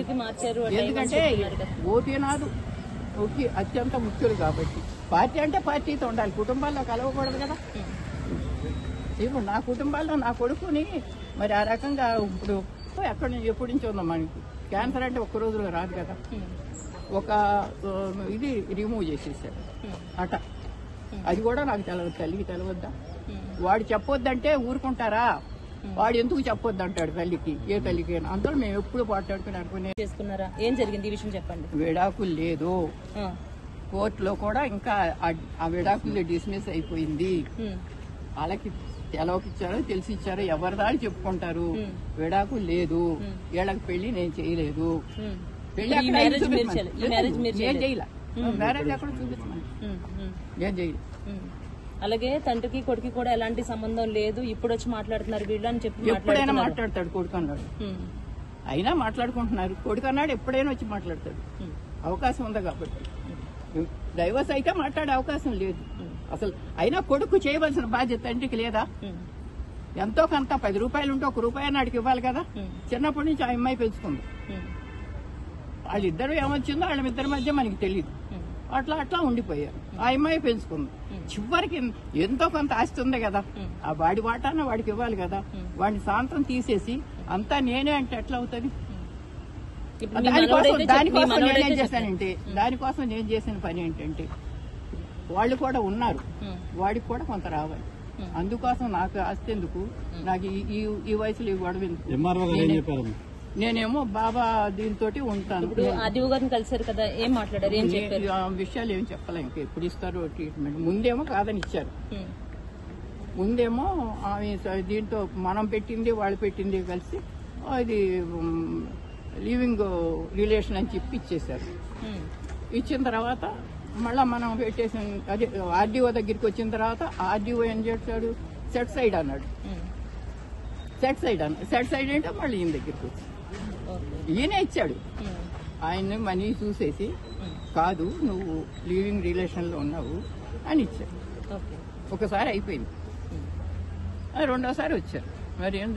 వైసీపీకి మార్చారు ఎందుకంటే ఓటీనాథ్ ఓకే అత్యంత ముఖ్యులు కాబట్టి పార్టీ అంటే పార్టీతో ఉండాలి, కుటుంబాల్లో కలవకూడదు కదా. ఇప్పుడు నా కుటుంబాల్లో నా కొడుకుని మరి ఆ రకంగా ఇప్పుడు ఎప్పటి నుంచి ఉందో మనకి క్యాన్సర్ అంటే ఒక్క రోజులో రాదు కదా. ఒక ఇది రిమూవ్ చేసేసాడు అట, అది కూడా నాకు తెలవదు, తల్లికి తెలవద్దా? వాడు చెప్పొద్దంటే ఊరుకుంటారా? వాడు ఎందుకు చెప్పొద్దు అంటాడు తల్లికి, ఏ తల్లికి? అందరూ మేము ఎప్పుడు పాటాడుకుని అనుకునే చేసుకున్నారా? ఏం జరిగింది ఈ విషయం చెప్పండి. విడాకులు లేదు, కోర్టులో కూడా ఇంకా ఆ విడాకులు డిస్మిస్ అయిపోయింది. వాళ్ళకి తెలవకిచ్చారో తెలిసి ఇచ్చారో ఎవరి దాడి చెప్పుకుంటారు. విడాకులు లేదు, వీళ్ళకి పెళ్లి నేను చేయలేదు, పెళ్లి నేను చేయలే, మ్యారేజ్ ఎక్కడ చూపించమని నేను చేయలేదు. అలాగే తండ్రికి కొడుకు కూడా ఎలాంటి సంబంధం లేదు, ఇప్పుడు వచ్చి మాట్లాడుతున్నారు వీళ్ళు అని చెప్పి ఎప్పుడైనా మాట్లాడతాడు కొడుకు అన్నాడు, అయినా మాట్లాడుకుంటున్నారు. కొడుకు అన్నాడు ఎప్పుడైనా వచ్చి మాట్లాడతాడు, అవకాశం ఉంది కాబట్టి. డైవర్స్ అయితే మాట్లాడే అవకాశం లేదు అసలు. అయినా కొడుకు చేయవలసిన బాధ్యత తండ్రికి లేదా? ఎంతో కొంత 10 రూపాయలు ఉంటే 1 రూపాయి నాడికి ఇవ్వాలి కదా. చిన్నప్పటి నుంచి ఆ అమ్మాయి పెంచుకుంది, వాళ్ళిద్దరు ఏమొచ్చిందో వాళ్ళిద్దరి మధ్య మనకి తెలియదు, అట్లా ఉండిపోయారు. ఆ అమ్మాయి పెంచుకుంది, చివరికి ఎంతో కొంత ఆస్తి ఉంది కదా, ఆ వాడి వాటాన వాడికి ఇవ్వాలి కదా. వాడిని సాంతం తీసేసి అంతా నేనే అంటే ఎట్లా అవుతుంది? దానికోసం నేనేం చేశానంటే, దానికోసం నేను చేసిన పని ఏంటంటే వాళ్ళు కూడా ఉన్నారు, వాడికి కూడా కొంత రావాలి. అందుకోసం నాకు ఆస్తి ఎందుకు, నాకు ఈ వయసులో ఇవ్వడం ఎందుకు? నేనేమో బాబా దీంతో ఉంటాను. ఆదివు గారిని కలిసారు కదా, ఏం మాట్లాడారు, ఏం చెప్పారు? విషయాలు ఏం చెప్పలే, ఇంకా ఎప్పుడు ఇస్తారో ట్రీట్మెంట్. ముందేమో కాదని ఇచ్చారు, ముందేమో ఆమె దీంతో మనం పెట్టింది వాళ్ళు పెట్టింది కలిసి అది లివింగ్ రిలేషన్ అని చెప్పి ఇచ్చేశారు. ఇచ్చిన తర్వాత మళ్ళా మనం పెట్టేసిన అదే ఆర్డీఓ దగ్గరికి వచ్చిన తర్వాత ఆర్డీఓ ఏం చేస్తాడు, సెట్ సైడ్ అన్నాడు. సెట్ సైడ్ అంటే మళ్ళీ ఈయన దగ్గరికి వచ్చి ఈయనే ఇచ్చాడు. ఆయన్ని మనీ చూసేసి కాదు నువ్వు లివింగ్ రిలేషన్లో ఉన్నావు అని ఇచ్చాడు. ఒకసారి అయిపోయింది, రెండోసారి వచ్చారు. మరి ఏం